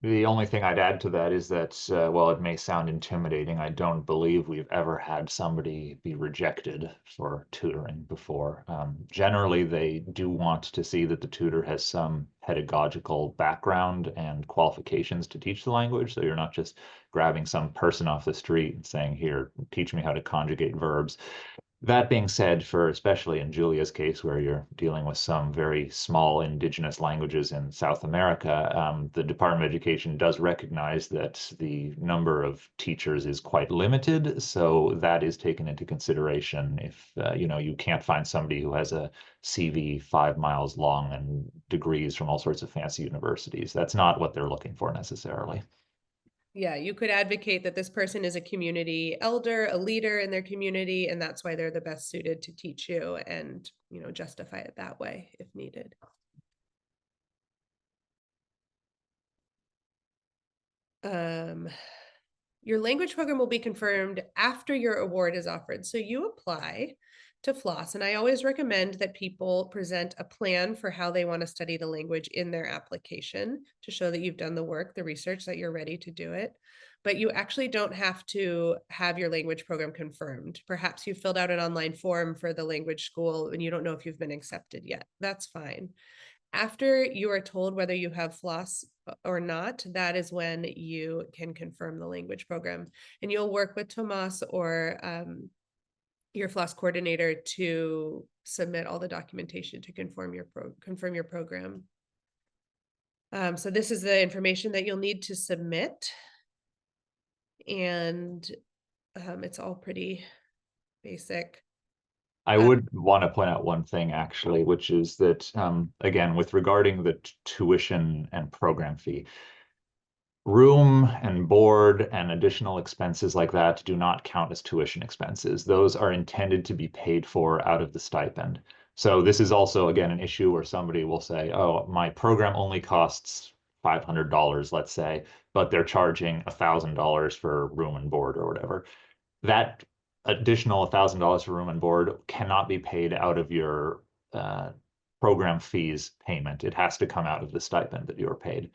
The only thing I'd add to that is that, while it may sound intimidating, I don't believe we've ever had somebody be rejected for tutoring before. Generally, they do want to see that the tutor has some pedagogical background and qualifications to teach the language. So you're not just grabbing some person off the street and saying, here, teach me how to conjugate verbs. That being said, for especially in Julia's case, where you're dealing with some very small indigenous languages in South America, the Department of Education does recognize that the number of teachers is quite limited. So that is taken into consideration if you can't find somebody who has a CV 5 miles long and degrees from all sorts of fancy universities. That's not what they're looking for necessarily. Yeah, you could advocate that this person is a community elder, a leader in their community, and that's why they're the best suited to teach you, and justify it that way if needed. Your language program will be confirmed after your award is offered. So you apply to FLAS, and I always recommend that people present a plan for how they want to study the language in their application to show that you've done the work, the research, that you're ready to do it. But you actually don't have to have your language program confirmed. Perhaps you filled out an online form for the language school and you don't know if you've been accepted yet. That's fine. After you are told whether you have FLAS or not, that is when you can confirm the language program. And you'll work with Tomás or your FLAS coordinator to submit all the documentation to confirm your program. So this is the information that you'll need to submit. And it's all pretty basic. I would want to point out one thing actually, which is that, again, with regarding the tuition and program fee, room and board and additional expenses like that do not count as tuition expenses. Those are intended to be paid for out of the stipend. So this is also, again, an issue where somebody will say, oh, my program only costs $500, let's say, but they're charging $1,000 for room and board or whatever. That additional $1,000 for room and board cannot be paid out of your program fees payment. It has to come out of the stipend that you are paid.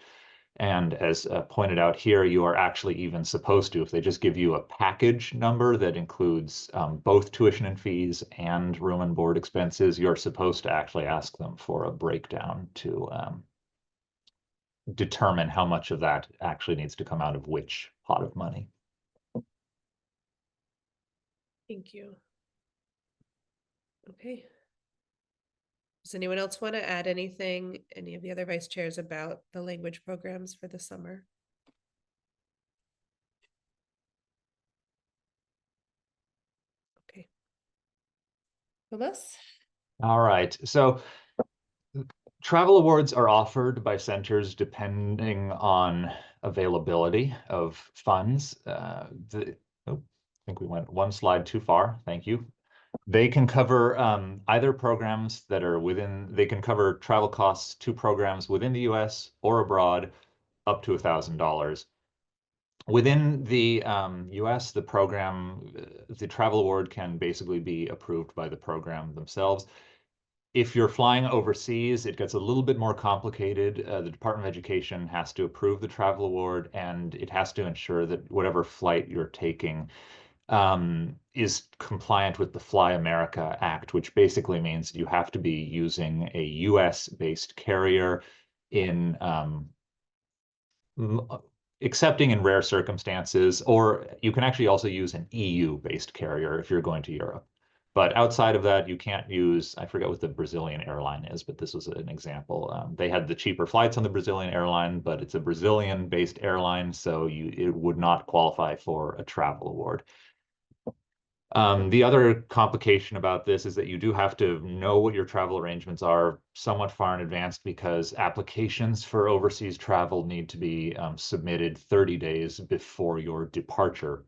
And as pointed out here, you are actually even supposed to, if they just give you a package number that includes both tuition and fees and room and board expenses, you're supposed to actually ask them for a breakdown to determine how much of that actually needs to come out of which pot of money. Thank you. Okay. Does anyone else want to add anything, any of the other vice chairs, about the language programs for the summer? Okay. Tomás? All right. So travel awards are offered by centers depending on availability of funds. I think we went one slide too far. Thank you. They can cover either programs that are they can cover travel costs to programs within the US or abroad up to $1,000. Within the US, the travel award can basically be approved by the program themselves. If you're flying overseas, it gets a little bit more complicated. The Department of Education has to approve the travel award, and it has to ensure that whatever flight you're taking is compliant with the Fly America Act, which basically means you have to be using a US-based carrier in excepting in rare circumstances, or you can actually also use an EU-based carrier if you're going to Europe. But outside of that, you can't use, I forget what the Brazilian airline is, but this was an example. They had the cheaper flights on the Brazilian airline, but it's a Brazilian-based airline, so it would not qualify for a travel award. The other complication about this is that you do have to know what your travel arrangements are somewhat far in advance, because applications for overseas travel need to be submitted 30 days before your departure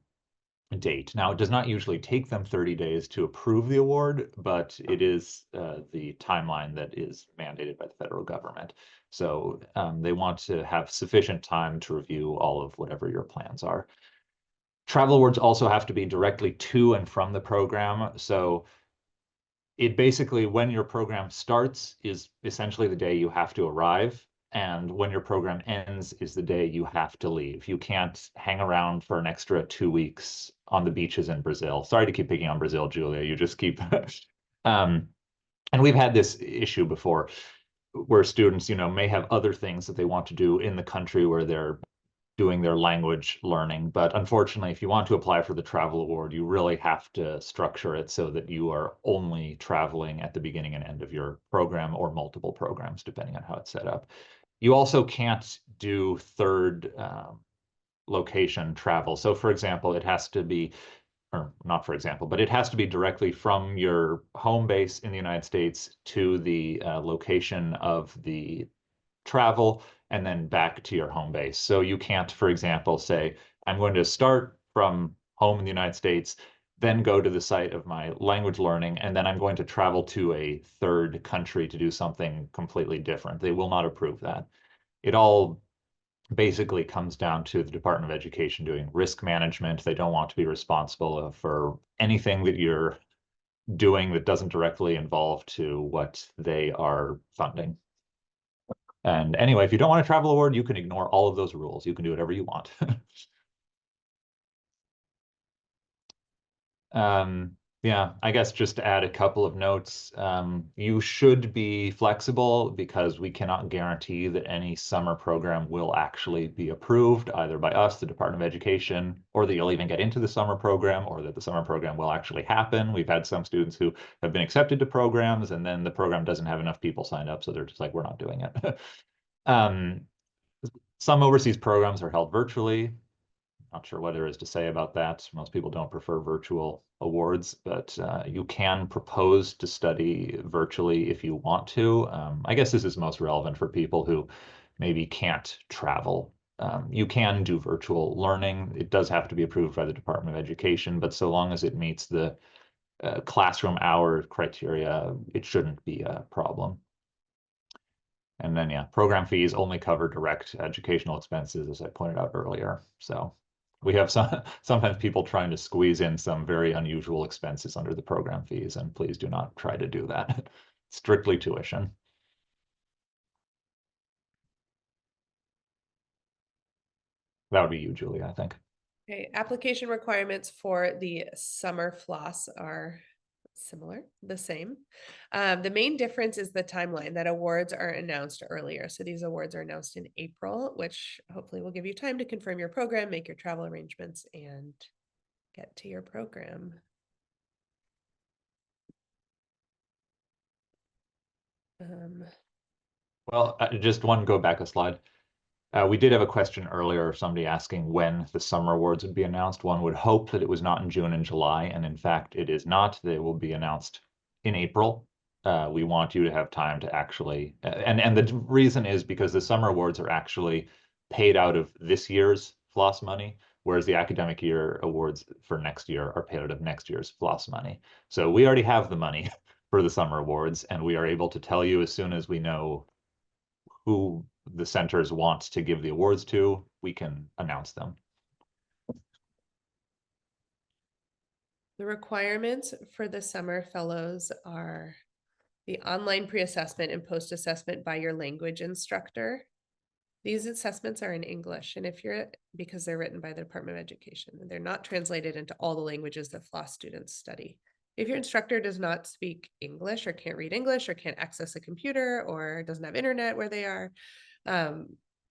date. Now, it does not usually take them 30 days to approve the award, but it is the timeline that is mandated by the federal government. So they want to have sufficient time to review all of whatever your plans are. Travel awards also have to be directly to and from the program. So it basically, when your program starts, is essentially the day you have to arrive. And when your program ends is the day you have to leave. You can't hang around for an extra 2 weeks on the beaches in Brazil. Sorry to keep picking on Brazil, Julia. You just keep. And we've had this issue before where students, may have other things that they want to do in the country where they're doing their language learning. But unfortunately, if you want to apply for the travel award, you really have to structure it so that you are only traveling at the beginning and end of your program or multiple programs, depending on how it's set up. You also can't do third location travel. So for example, it has to be, or not for example, but it has to be directly from your home base in the United States to the location of the travel and then back to your home base. So you can't, for example, say, I'm going to start from home in the United States, then go to the site of my language learning, and then I'm going to travel to a third country to do something completely different. They will not approve that. It all basically comes down to the Department of Education doing risk management. They don't want to be responsible for anything that you're doing that doesn't directly involve to what they are funding. And anyway, if you don't want a travel award, you can ignore all of those rules. You can do whatever you want. Yeah, I guess just to add a couple of notes, you should be flexible because we cannot guarantee that any summer program will actually be approved either by us, the Department of Education, or that you'll even get into the summer program, or that the summer program will actually happen. We've had some students who have been accepted to programs and then the program doesn't have enough people signed up, so they're just like, we're not doing it. Some overseas programs are held virtually. Not sure what there is to say about that. Most people don't prefer virtual awards, but you can propose to study virtually if you want to. I guess this is most relevant for people who maybe can't travel. You can do virtual learning. It does have to be approved by the Department of Education, but so long as it meets the classroom hour criteria, it shouldn't be a problem. And then, yeah, program fees only cover direct educational expenses, as I pointed out earlier. So we have sometimes people trying to squeeze in some very unusual expenses under the program fees, and please do not try to do that. Strictly tuition. That would be you, Julia, I think. Okay, application requirements for the summer FLAS are similar, the same. The main difference is the timeline, that awards are announced earlier. So these awards are announced in April, which hopefully will give you time to confirm your program, make your travel arrangements, and get to your program. Well, just go back a slide. We did have a question earlier, somebody asking when the summer awards would be announced. One would hope that it was not in June and July, and in fact, it is not. They will be announced in April. We want you to have time to actually, and the reason is because the summer awards are actually paid out of this year's FLAS money, whereas the academic year awards for next year are paid out of next year's FLAS money. So we already have the money for the summer awards, and we are able to tell you as soon as we know who the centers want to give the awards to, we can announce them. The requirements for the summer fellows are the online pre-assessment and post-assessment by your language instructor. These assessments are in English, and because they're written by the Department of Education, and they're not translated into all the languages that FLAS students study. If your instructor does not speak English or can't read English or can't access a computer or doesn't have internet where they are,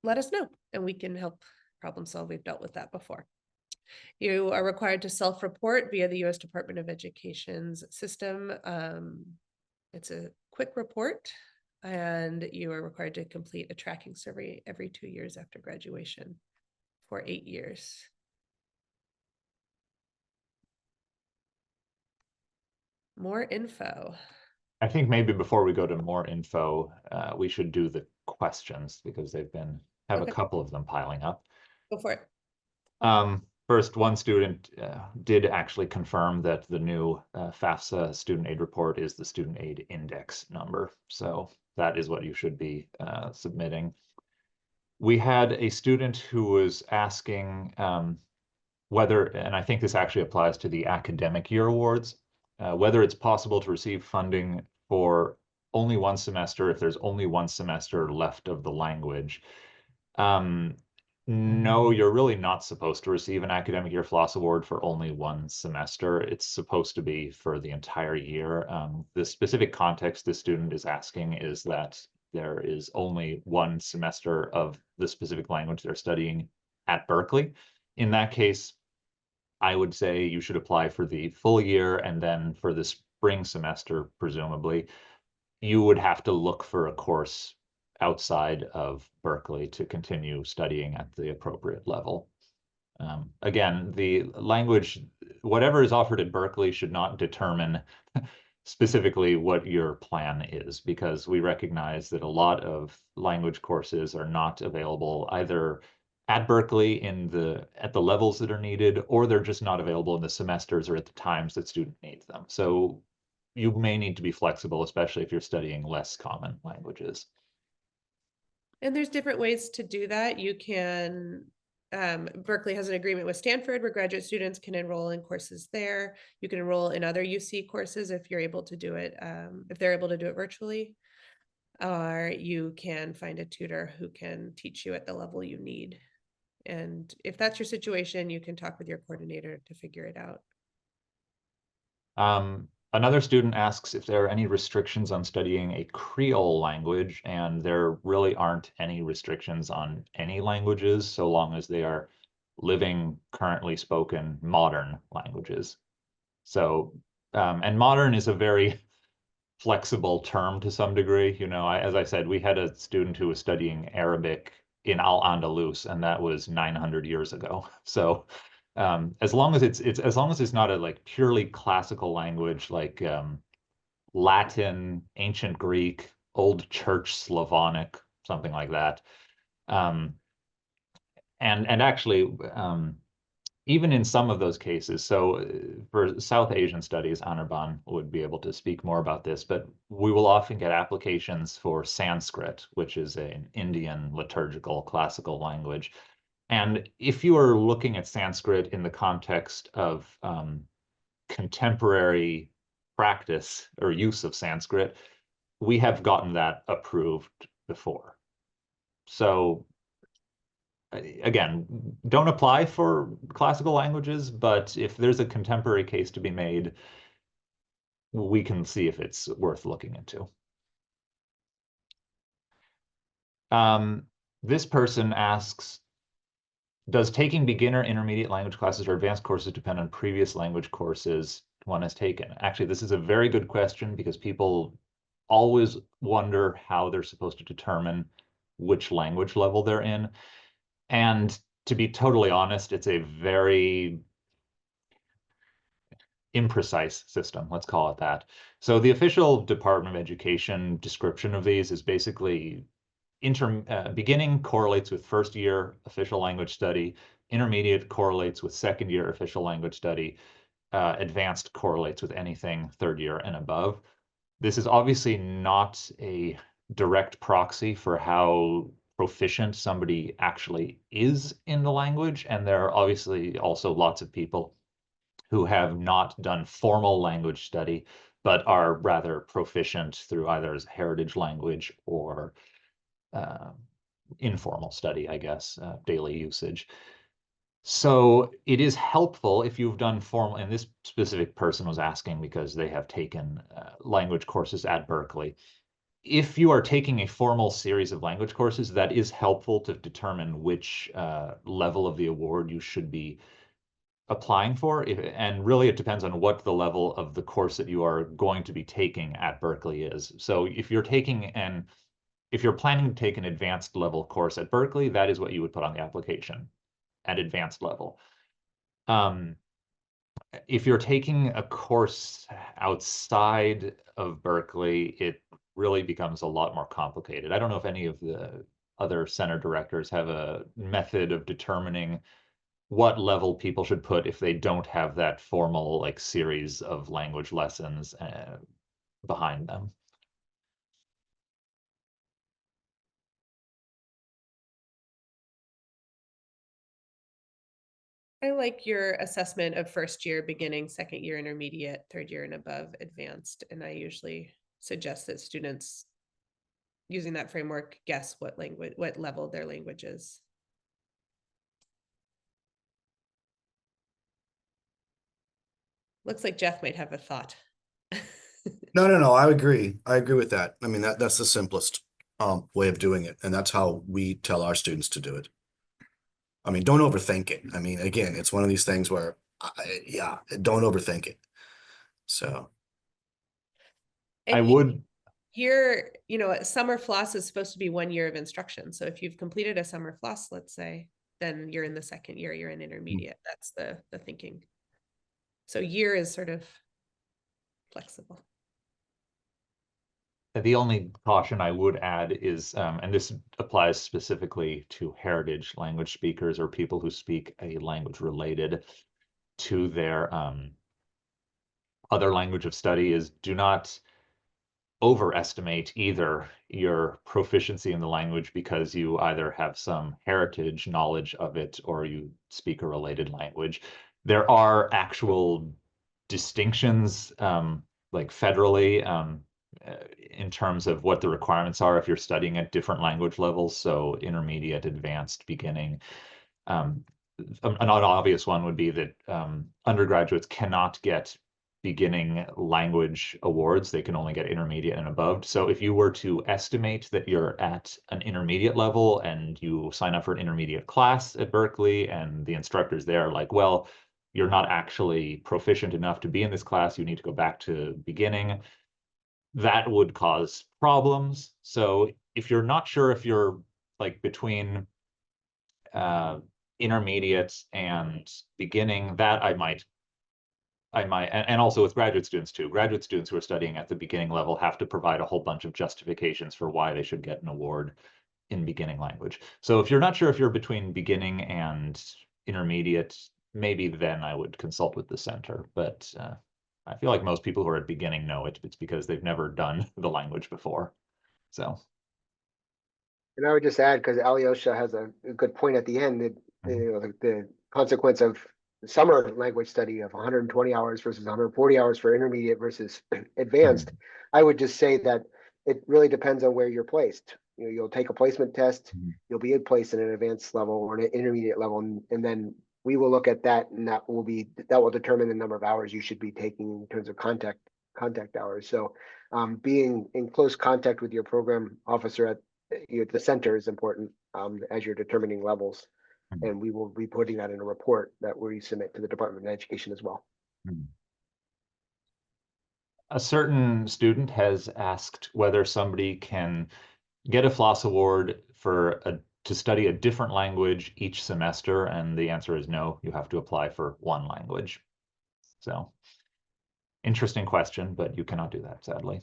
let us know and we can help problem solve. We've dealt with that before. You are required to self-report via the U.S. Department of Education's system. It's a quick report, and you are required to complete a tracking survey every 2 years after graduation for 8 years. More info. I think maybe before we go to more info, we should do the questions because they've have Okay. a couple of them piling up. Go for it. First, one student did actually confirm that the new FAFSA student aid report is the student aid index number. So that is what you should be submitting. We had a student who was asking whether, and I think this actually applies to the academic year awards, whether it's possible to receive funding for only one semester, if there's only one semester left of the language. No, you're really not supposed to receive an academic year FLAS award for only one semester. It's supposed to be for the entire year. The specific context the student is asking is that there is only one semester of the specific language they're studying at Berkeley. In that case, I would say you should apply for the full year, and then for the spring semester, presumably, you would have to look for a course outside of Berkeley to continue studying at the appropriate level. Again, the language, whatever is offered at Berkeley, should not determine specifically what your plan is, because we recognize that a lot of language courses are not available either at Berkeley at the levels that are needed, or they're just not available in the semesters or at the times that student needs them. So you may need to be flexible, especially if you're studying less common languages. And there's different ways to do that. You can, Berkeley has an agreement with Stanford where graduate students can enroll in courses there. You can enroll in other UC courses if you're able to do it, if they're able to do it virtually. Or you can find a tutor who can teach you at the level you need. And if that's your situation, you can talk with your coordinator to figure it out. Another student asks if there are any restrictions on studying a Creole language, and there really aren't any restrictions on any languages so long as they are living, currently spoken, modern languages. So, and modern is a very flexible term to some degree. You know, as I said, we had a student who was studying Arabic in Al-Andalus, and that was 900 years ago. So as long as it's not a like purely classical language like Latin, ancient Greek, Old Church Slavonic, something like that. And actually, even in some of those cases, so for South Asian studies, Anirban would be able to speak more about this, but we will often get applications for Sanskrit, which is an Indian liturgical classical language. And if you are looking at Sanskrit in the context of contemporary practice or use of Sanskrit, we have gotten that approved before. So again, don't apply for classical languages, but if there's a contemporary case to be made, we can see if it's worth looking into. This person asks, does taking beginner, intermediate language classes or advanced courses depend on previous language courses one has taken? Actually, this is a very good question because people always wonder how they're supposed to determine which language level they're in. And to be totally honest, it's a very imprecise system, let's call it that. So the official Department of Education description of these is basically beginning correlates with first year official language study, intermediate correlates with second year official language study, advanced correlates with anything third year and above. This is obviously not a direct proxy for how proficient somebody actually is in the language. And there are obviously also lots of people who have not done formal language study, but are rather proficient through either as heritage language or informal study, I guess, daily usage. So it is helpful if you've done formal, and this specific person was asking because they have taken language courses at Berkeley. If you are taking a formal series of language courses, that is helpful to determine which level of the award you should be applying for. And really, it depends on what the level of the course that you are going to be taking at Berkeley is. So if you're planning to take an advanced level course at Berkeley, that is what you would put on the application, at advanced level. If you're taking a course outside of Berkeley, it really becomes a lot more complicated. I don't know if any of the other center directors have a method of determining what level people should put if they don't have that formal like series of language lessons behind them. I like your assessment of first year, beginning, second year, intermediate, third year and above, advanced. And I usually suggest that students using that framework guess what language, what level their language is. Looks like Jeff might have a thought. No, I agree. I agree with that. I mean, that's the simplest way of doing it. And that's how we tell our students to do it. I mean, don't overthink it. I mean, again, it's one of these things where, yeah, don't overthink it. So. I And would, a summer FLAS is supposed to be 1 year of instruction. So if you've completed a summer FLAS, let's say, then you're in the second year, you're in intermediate. That's the thinking. So year is sort of flexible. the only caution I would add is, and this applies specifically to heritage language speakers or people who speak a language related to their other language of study, is do not overestimate either your proficiency in the language because you either have some heritage knowledge of it or you speak a related language. There are actual distinctions, like federally, in terms of what the requirements are if you're studying at different language levels, so intermediate, advanced, beginning. An obvious one would be that undergraduates cannot get beginning language awards. They can only get intermediate and above. So if you were to estimate that you're at an intermediate level and you sign up for an intermediate class at Berkeley and the instructors there are like, well, you're not actually proficient enough to be in this class, you need to go back to beginning, that would cause problems. So if you're not sure if you're like between intermediate and beginning, that I might, and also with graduate students too. Graduate students who are studying at the beginning level have to provide a whole bunch of justifications for why they should get an award in beginning language. So if you're not sure if you're between beginning and intermediate, maybe then I would consult with the center. But I feel like most people who are at beginning know it. It's because they've never done the language before. So. And I would just add, because Alyosha has a good point at the end, that the consequence of summer language study of 120 hours versus 140 hours for intermediate versus advanced, I would just say that it really depends on where you're placed. You'll take a placement test, you'll be placed in an advanced level or an intermediate level, and then we will look at that, and that will determine the number of hours you should be taking in terms of contact hours. So being in close contact with your program officer at the center is important as you're determining levels. And we will be putting that in a report that we submit to the Department of Education as well. A certain student has asked whether somebody can get a FLAS award to study a different language each semester, and the answer is no. You have to apply for one language. So, interesting question, but you cannot do that, sadly.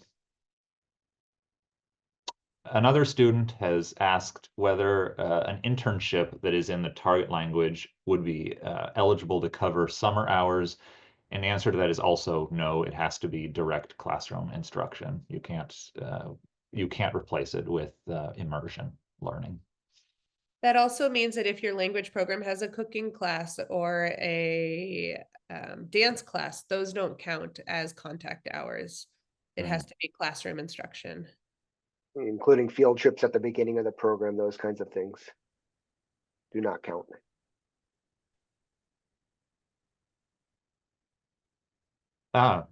Another student has asked whether an internship that is in the target language would be eligible to cover summer hours. And the answer to that is also no. It has to be direct classroom instruction. You can't replace it with immersion learning. That also means that if your language program has a cooking class or a dance class, those don't count as contact hours. It has to be classroom instruction. Including field trips at the beginning of the program, those kinds of things do not count. All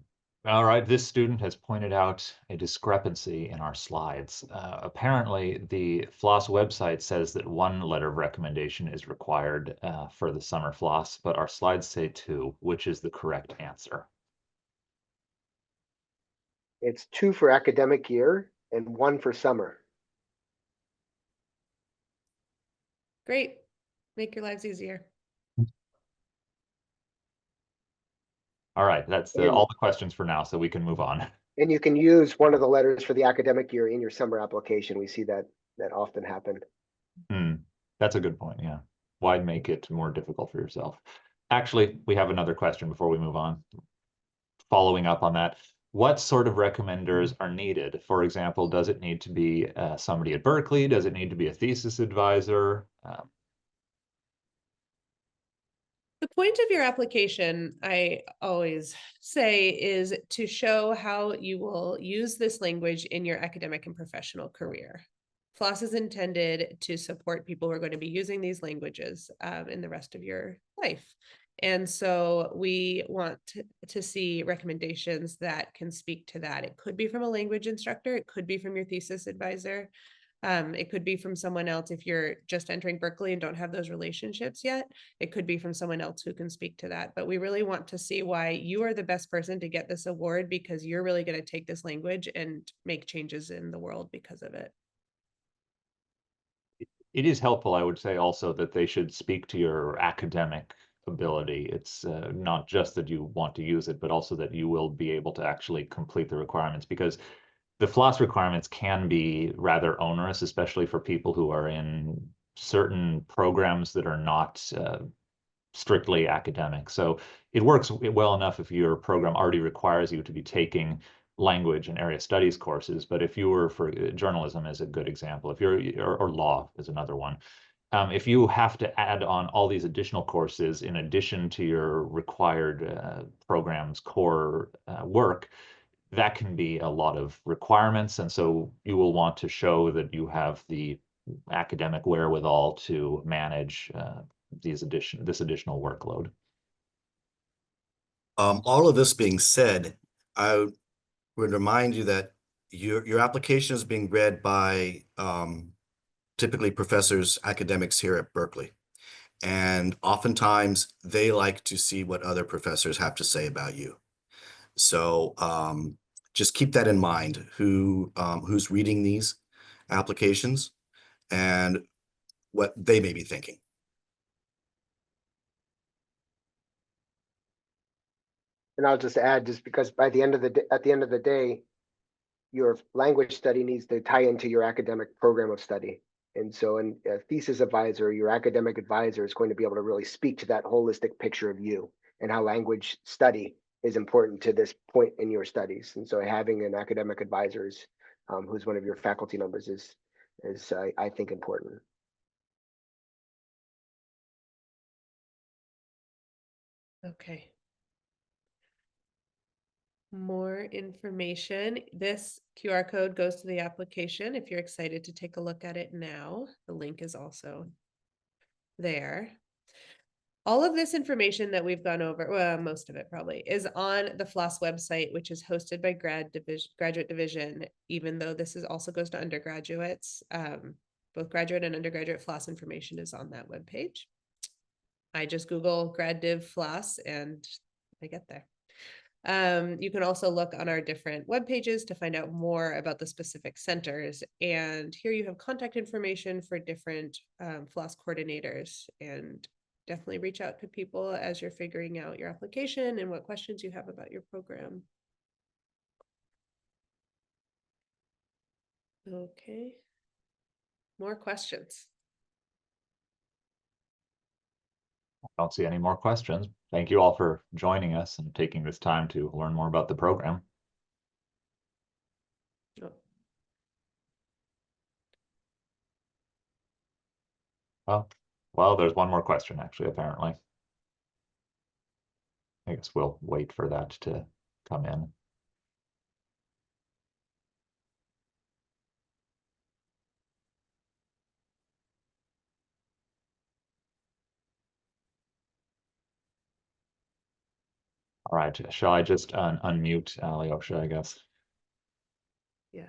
right, this student has pointed out a discrepancy in our slides. Apparently, the FLAS website says that 1 letter of recommendation is required for the summer FLAS, but our slides say 2, which is the correct answer. It's 2 for academic year and 1 for summer. Great. Make your lives easier. All right, that's all the questions for now, so we can move on. And you can use one of the letters for the academic year in your summer application. We see that often happen. That's a good point, yeah. Why make it more difficult for yourself? Actually, we have another question before we move on. Following up on that, what sort of recommenders are needed? For example, does it need to be somebody at Berkeley? Does it need to be a thesis advisor? The point of your application, I always say, is to show how you will use this language in your academic and professional career. FLAS is intended to support people who are going to be using these languages in the rest of your life. And so we want to see recommendations that can speak to that. It could be from a language instructor, it could be from your thesis advisor. It could be from someone else if you're just entering Berkeley and don't have those relationships yet. It could be from someone else who can speak to that. But we really want to see why you are the best person to get this award, because you're really going to take this language and make changes in the world because of it. It is helpful, I would say, also that they should speak to your academic ability. It's not just that you want to use it, but also that you will be able to actually complete the requirements, because the FLAS requirements can be rather onerous, especially for people who are in certain programs that are not strictly academic. So it works well enough if your program already requires you to be taking language and area studies courses. But if you were, for journalism is a good example, if you're, or law is another one. If you have to add on all these additional courses in addition to your required program's core work, that can be a lot of requirements. And so you will want to show that you have the academic wherewithal to manage this additional workload. All of this being said, I would remind you that your application is being read by typically professors, academics here at Berkeley. And oftentimes they like to see what other professors have to say about you. So just keep that in mind, who's reading these applications and what they may be thinking. And I'll just add, just because at the end of the day, your language study needs to tie into your academic program of study. And so a thesis advisor, your academic advisor, is going to be able to really speak to that holistic picture of you and how language study is important to this point in your studies. And so having an academic advisor who's one of your faculty members is I think important. Okay. More information. This QR code goes to the application if you're excited to take a look at it now. The link is also there. All of this information that we've gone over, well, most of it probably, is on the FLAS website, which is hosted by graduate division, even though this also goes to undergraduates. Both graduate and undergraduate FLAS information is on that webpage. I just Google grad div FLAS and I get there. You can also look on our different web pages to find out more about the specific centers. And here you have contact information for different FLAS coordinators, and definitely reach out to people as you're figuring out your application and what questions you have about your program. Okay. More questions? I don't see any more questions. Thank you all for joining us and taking this time to learn more about the program. Oh. Well, there's one more question, actually, apparently. I guess we'll wait for that to come in. All right, shall I just unmute Alyosha, I guess? Yeah.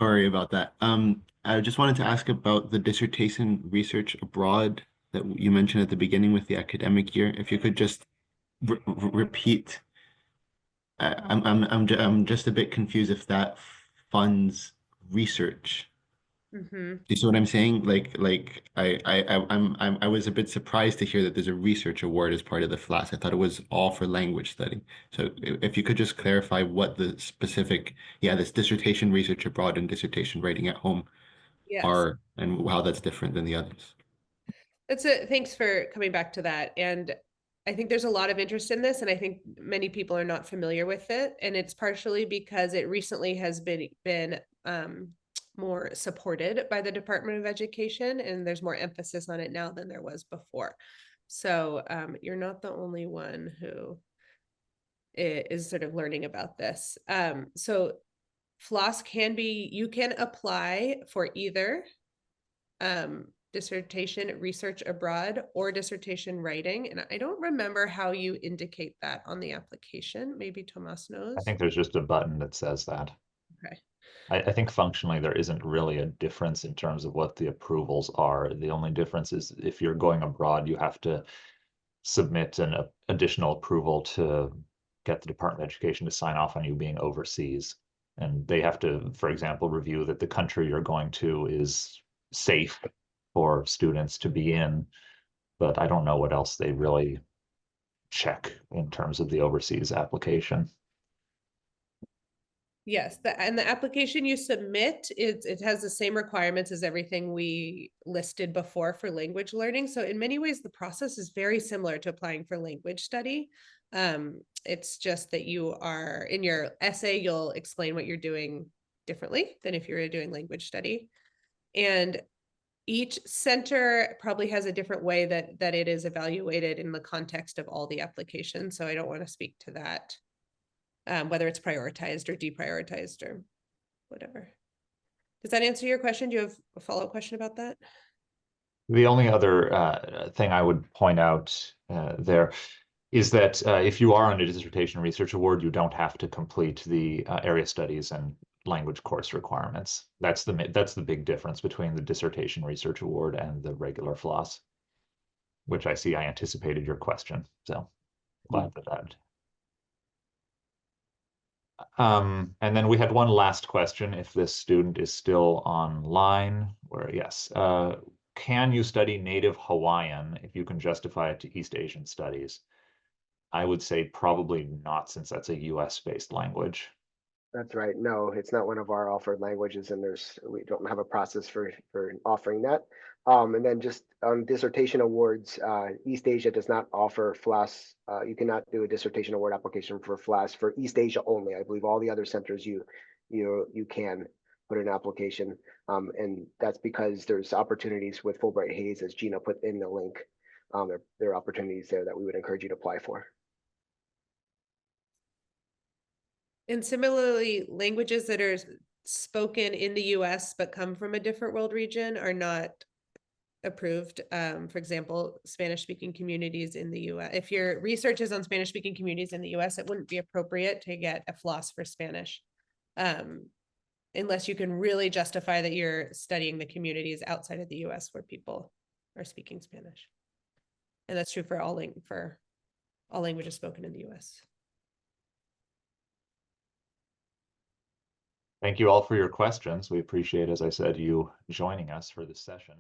Sorry about that. I just wanted to ask about the dissertation research abroad that you mentioned at the beginning with the academic year. If you could just repeat. I'm just a bit confused if that funds research. Mm-hmm. Do you see what I'm saying? I was a bit surprised to hear that there's a research award as part of the FLAS. I thought it was all for language study. So if you could just clarify what the specific, this dissertation research abroad and dissertation writing at home are, and how that's different than the others. Thanks for coming back to that. And I think there's a lot of interest in this, and I think many people are not familiar with it. And it's partially because it recently has been more supported by the Department of Education, and there's more emphasis on it now than there was before. So you're not the only one who is sort of learning about this. So FLAS can be, you can apply for either dissertation research abroad or dissertation writing. And I don't remember how you indicate that on the application. Maybe Tomás knows. I think there's just a button that says that. Okay. I think functionally there isn't really a difference in terms of what the approvals are. The only difference is if you're going abroad, you have to submit an additional approval to get the Department of Education to sign off on you being overseas. And they have to, for example, review that the country you're going to is safe for students to be in. But I don't know what else they really check in terms of the overseas application. Yes, and the application you submit, it has the same requirements as everything we listed before for language learning. So in many ways, the process is very similar to applying for language study. It's just that you are, in your essay, you'll explain what you're doing differently than if you were doing language study. And each center probably has a different way that it is evaluated in the context of all the applications. So I don't want to speak to that. Whether it's prioritized or deprioritized or whatever. Does that answer your question? Do you have a follow-up question about that? The only other thing I would point out there is that if you are on a dissertation research award, you don't have to complete the area studies and language course requirements. That's the big difference between the dissertation research award and the regular FLAS, which I see I anticipated your question. So glad for that. And then we had one last question, if this student is still online, where yes, can you study native Hawaiian if you can justify it to East Asian studies? I would say probably not, since that's a US-based language. That's right. No, it's not one of our offered languages, and we don't have a process for offering that. And then just on dissertation awards, East Asia does not offer FLAS. You cannot do a dissertation award application for FLAS for East Asia only. I believe all the other centers you can put an application, and that's because there's opportunities with Fulbright Hayes, as Gina put in the link. There are opportunities there that we would encourage you to apply for. And similarly, languages that are spoken in the US but come from a different world region are not approved. For example, Spanish-speaking communities in the US. If your research is on Spanish-speaking communities in the US, it wouldn't be appropriate to get a FLAS for Spanish, unless you can really justify that you're studying the communities outside of the US where people are speaking Spanish. And that's true for all languages spoken in the US. Thank you all for your questions. We appreciate, as I said, you joining us for this session.